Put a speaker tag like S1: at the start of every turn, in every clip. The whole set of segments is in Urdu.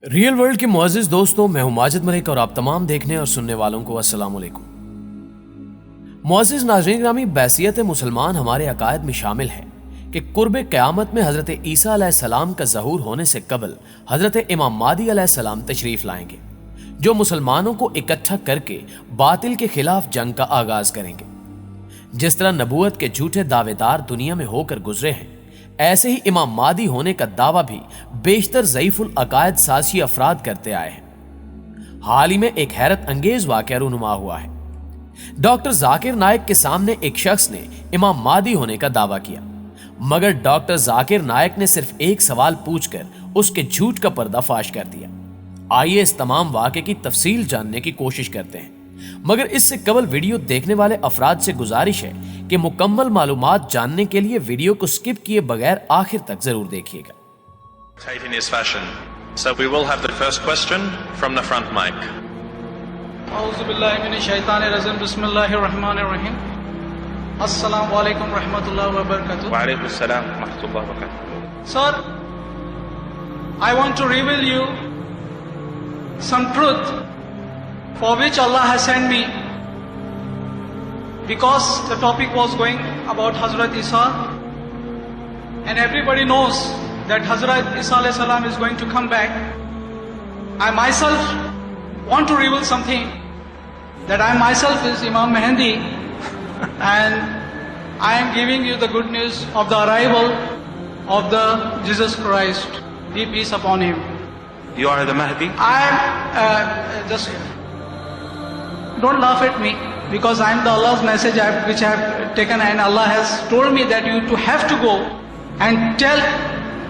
S1: ریئل ورلڈ کے معزز دوستوں، میں ہوں ماجد ملک اور آپ تمام دیکھنے اور سننے والوں کو السلام علیکم۔ معزز ناظرین گرامی، بحیثیت مسلمان ہمارے عقائد میں شامل ہے کہ قرب قیامت میں حضرت عیسیٰ علیہ السلام کا ظہور ہونے سے قبل حضرت امام مہدی علیہ السلام تشریف لائیں گے، جو مسلمانوں کو اکٹھا کر کے باطل کے خلاف جنگ کا آغاز کریں گے۔ جس طرح نبوت کے جھوٹے دعوے دار دنیا میں ہو کر گزرے ہیں، ایسے ہی امام مہدی ہونے کا دعویٰ بھی بیشتر ضعیف العقائد سازشی افراد کرتے آئے ہیں۔ حال ہی میں ایک حیرت انگیز واقعہ رونما ہوا ہے۔ ڈاکٹر ذاکر نائک کے سامنے ایک شخص نے امام مہدی ہونے کا دعویٰ کیا، مگر ڈاکٹر ذاکر نائک نے صرف ایک سوال پوچھ کر اس کے جھوٹ کا پردہ فاش کر دیا۔ آئیے اس تمام واقعے کی تفصیل جاننے کی کوشش کرتے ہیں، مگر اس سے قبل ویڈیو دیکھنے والے افراد سے گزارش ہے کہ مکمل معلومات جاننے کے لیے ویڈیو کو سکپ کیے بغیر آخر تک ضرور دیکھیے گا۔
S2: In his fashion. So we will have the first question from the front mic.
S3: اعوذ باللہ من الشیطان الرجیم، بسم اللہ الرحمن الرحیم۔ السلام علیکم ورحمۃ اللہ وبرکاتہ۔
S2: وعلیکم السلام ورحمۃ اللہ وبرکاتہ۔
S3: Sir, I want to reveal you some truth for which Allah has sent me, because the topic was going about Hazrat Isa, and everybody knows that Hazrat Isa alayhi salam is going to come back. I myself want to reveal something, that I myself is Imam Mehdi, and I am giving you the good news of the arrival of the Jesus Christ, be peace upon him.
S2: You are the Mahdi?
S3: I am just don't laugh at me, because I am the Allah's message which I have taken, and Allah has told me that you have to go and tell,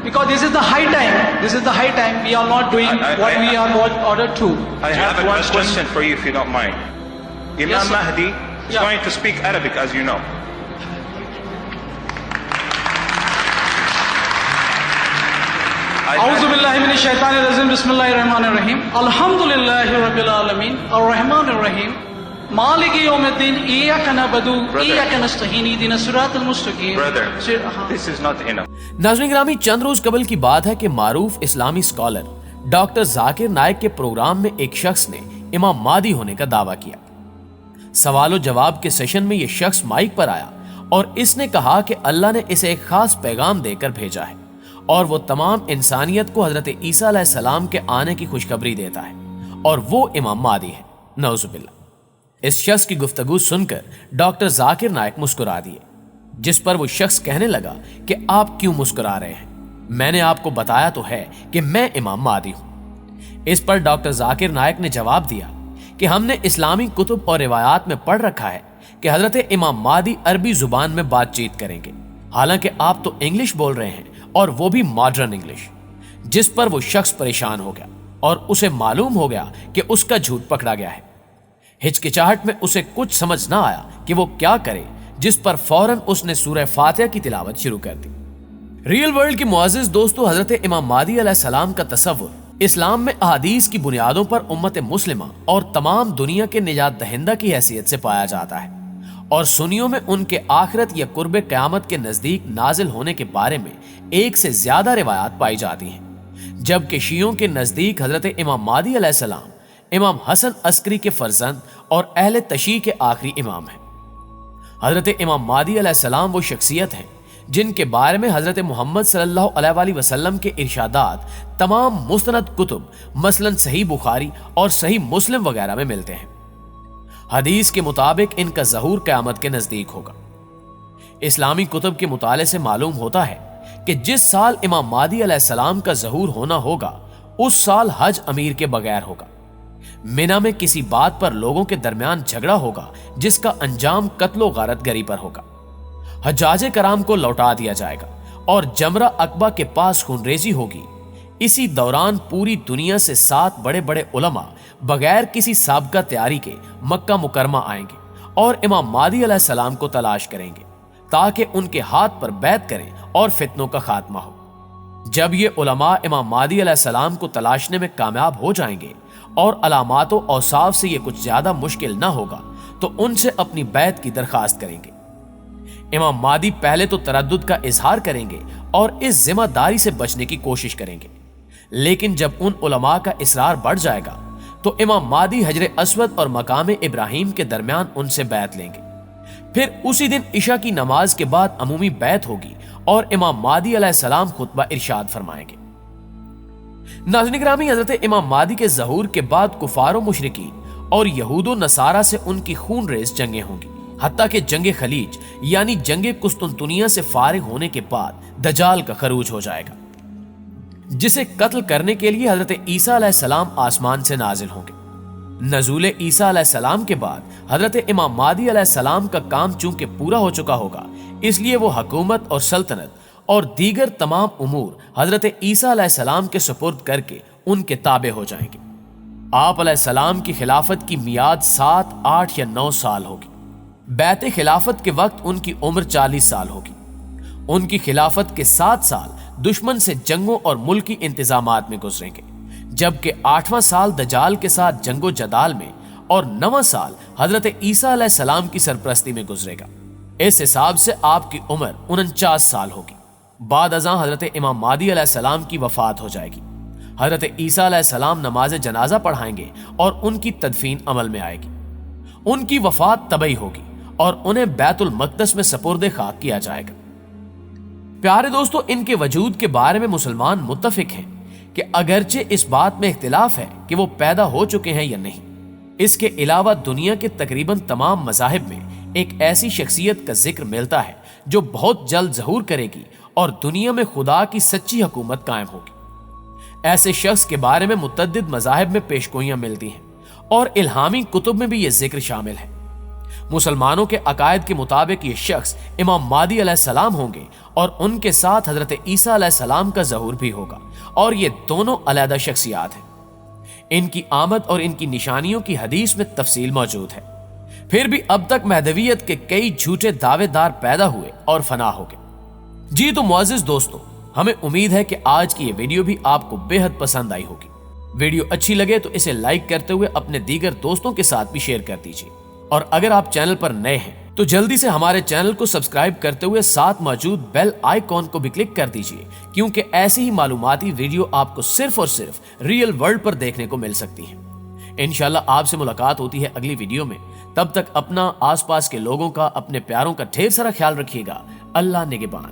S3: because this is the high time. This is the high time. We are not doing what we are ordered to.
S2: I have one question for you, if you don't mind. Imam
S3: Yes, sir.
S2: Mahdi is
S3: Yeah.
S2: going to speak Arabic, as you know.
S3: اعوذ باللہ من الشیطان الرجیم، بسم اللہ الرحمن الرحیم۔ الحمد للہ رب العالمین الرحمن الرحیم مالک یوم الدین، ایاک نعبد و ایاک نستعین، اہدنا الصراط المستقیم۔
S2: Brother, this is not enough.
S1: ناظرین گرامی، چند روز قبل کی بات ہے کہ معروف اسلامی اسکالر ڈاکٹر ذاکر نائک کے پروگرام میں ایک شخص نے امام مہدی ہونے کا دعویٰ کیا۔ سوال و جواب کے سیشن میں یہ شخص مائک پر آیا اور اس نے کہا کہ اللہ نے اسے ایک خاص پیغام دے کر بھیجا ہے، اور وہ تمام انسانیت کو حضرت عیسیٰ علیہ السلام کے آنے کی خوشخبری دیتا ہے، اور وہ امام مہدی ہے۔ نعوذ باللہ۔ اس شخص کی گفتگو سن کر ڈاکٹر ذاکر نائک مسکرا دیے، جس پر وہ شخص کہنے لگا کہ آپ کیوں مسکرا رہے ہیں؟ میں نے آپ کو بتایا تو ہے کہ میں امام مہدی ہوں۔ اس پر ڈاکٹر ذاکر نائک نے جواب دیا کہ ہم نے اسلامی کتب اور روایات میں پڑھ رکھا ہے کہ حضرت امام مہدی عربی زبان میں بات چیت کریں گے، حالانکہ آپ تو انگلش بول رہے ہیں، اور وہ بھی ماڈرن انگلش۔ جس پر وہ شخص پریشان ہو گیا اور اسے معلوم ہو گیا کہ اس کا جھوٹ پکڑا گیا ہے۔ ہچکچاہٹ میں اسے کچھ سمجھ نہ آیا کہ وہ کیا کرے، جس پر فوراً اس نے سورہ فاتحہ کی تلاوت شروع کر دی۔ ریئل ورلڈ کے معزز دوستو، حضرت امام مہدی علیہ السلام کا تصور اسلام میں احادیث کی بنیادوں پر امت مسلمہ اور تمام دنیا کے نجات دہندہ کی حیثیت سے پایا جاتا ہے، اور سنیوں میں ان کے آخرت یا قرب قیامت کے نزدیک نازل ہونے کے بارے میں ایک سے زیادہ روایات پائی جاتی ہیں، جبکہ شیعوں کے نزدیک حضرت امام مہدی علیہ السلام امام حسن عسکری کے فرزند اور اہل تشیع کے آخری امام ہیں۔ حضرت امام مہدی علیہ السلام وہ شخصیت ہیں جن کے بارے میں حضرت محمد صلی اللہ علیہ وآلہ وسلم کے ارشادات تمام مستند کتب مثلا صحیح بخاری اور صحیح مسلم وغیرہ میں ملتے ہیں۔ حدیث کے مطابق ان کا ظہور قیامت کے نزدیک ہوگا۔ اسلامی کتب کے مطالعے سے معلوم ہوتا ہے کہ جس سال امام مہدی علیہ السلام کا ظہور ہونا ہوگا، اس سال حج امیر کے بغیر ہوگا۔ مینا میں کسی بات پر لوگوں کے درمیان جھگڑا ہوگا، جس کا انجام قتل و غارت گری پر ہوگا۔ حجاج کرام کو لوٹا دیا جائے گا اور جمرہ عقبہ کے پاس خونریزی ہوگی۔ اسی دوران پوری دنیا سے 7 بڑے بڑے علماء بغیر کسی سابقہ تیاری کے مکہ مکرمہ آئیں گے اور امام مہدی علیہ السلام کو تلاش کریں گے، تاکہ ان کے ہاتھ پر بیعت کریں اور فتنوں کا خاتمہ ہو۔ جب یہ علماء امام مہدی علیہ السلام کو تلاشنے میں کامیاب ہو جائیں گے اور علامات و اوصاف سے یہ کچھ زیادہ مشکل نہ ہوگا، تو ان سے اپنی بیعت کی درخواست کریں گے۔ امام مہدی پہلے تو تردد کا اظہار کریں گے اور اس ذمہ داری سے بچنے کی کوشش کریں گے، لیکن جب ان علماء کا اصرار بڑھ جائے گا تو امام مہدی حجر اسود اور مقام ابراہیم کے درمیان ان سے بیعت لیں گے۔ پھر اسی دن عشاء کی نماز کے بعد عمومی بیعت ہوگی اور امام مہدی علیہ السلام خطبہ ارشاد فرمائیں گے۔ ناظرین گرامی، حضرت امام مہدی کے ظہور کے بعد کفار و مشرکین اور یہود و نصارہ سے ان کی خون ریز جنگیں ہوں گی، حتیٰ کہ جنگ خلیج یعنی جنگ قسطنطنیہ سے فارغ ہونے کے بعد دجال کا خروج ہو جائے گا، جسے قتل کرنے کے لیے حضرت عیسیٰ علیہ السلام آسمان سے نازل ہوں گے۔ نزول عیسیٰ علیہ السلام کے بعد حضرت امام مہدی علیہ السلام کا کام چونکہ پورا ہو چکا ہوگا، اس لیے وہ حکومت اور سلطنت اور دیگر تمام امور حضرت عیسیٰ علیہ السلام کے سپرد کر کے ان کے تابع ہو جائیں گے۔ آپ علیہ السلام کی خلافت کی میعاد 7، 8 یا 9 سال ہوگی۔ بیعت خلافت کے وقت ان کی عمر 40 سال ہوگی۔ ان کی خلافت کے 7 سال دشمن سے جنگوں اور ملکی انتظامات میں گزریں گے، جبکہ 8واں سال دجال کے ساتھ جنگ و جدال میں اور 9واں سال حضرت عیسیٰ علیہ السلام کی سرپرستی میں گزرے گا۔ اس حساب سے آپ کی عمر 49 سال ہوگی۔ بعد ازاں حضرت امام مہدی علیہ السلام کی وفات ہو جائے گی۔ حضرت عیسیٰ علیہ السلام نماز جنازہ پڑھائیں گے اور ان کی تدفین عمل میں آئے گی۔ ان کی وفات طبعی ہوگی اور انہیں بیت المقدس میں سپرد خاک کیا جائے گا۔ پیارے دوستو، ان کے وجود کے بارے میں مسلمان متفق ہیں کہ اگرچہ اس بات میں اختلاف ہے کہ وہ پیدا ہو چکے ہیں یا نہیں، اس کے علاوہ دنیا کے تقریباً تمام مذاہب میں ایک ایسی شخصیت کا ذکر ملتا ہے جو بہت جلد ظہور کرے گی اور دنیا میں خدا کی سچی حکومت قائم ہوگی۔ ایسے شخص کے بارے میں متعدد مذاہب میں پیشگوئیاں ملتی ہیں اور الہامی کتب میں بھی یہ ذکر شامل ہے۔ مسلمانوں کے عقائد کے مطابق یہ شخص امام مہدی علیہ السلام ہوں گے اور ان کے ساتھ حضرت عیسیٰ علیہ السلام کا ظہور بھی ہوگا، اور یہ دونوں علیحدہ شخصیات ہیں۔ ان کی آمد اور ان کی نشانیوں کی حدیث میں تفصیل موجود ہے۔ پھر بھی اب تک مہدویت کے کئی جھوٹے دعوے دار پیدا ہوئے اور فنا ہو گئے۔ جی تو معزز دوستو، ہمیں امید ہے کہ آج کی یہ ویڈیو بھی آپ کو بے حد پسند آئی ہوگی۔ ویڈیو اچھی لگے تو اسے لائک کرتے ہوئے اپنے دیگر دوستوں کے ساتھ بھی شیئر کر دیجیے، اور اگر آپ چینل پر نئے ہیں تو جلدی سے ہمارے چینل کو سبسکرائب کرتے ہوئے ساتھ موجود بیل آئیکن کو بھی کلک کر دیجیے، کیونکہ ایسی ہی معلوماتی ویڈیو آپ کو صرف اور صرف ریئل ورلڈ پر دیکھنے کو مل سکتی ہیں۔ انشاءاللہ آپ سے ملاقات ہوتی ہے اگلی ویڈیو میں۔ تب تک اپنا، آس پاس کے لوگوں کا، اپنے پیاروں کا ڈھیر سارا خیال رکھیے گا۔ اللہ نگہبان۔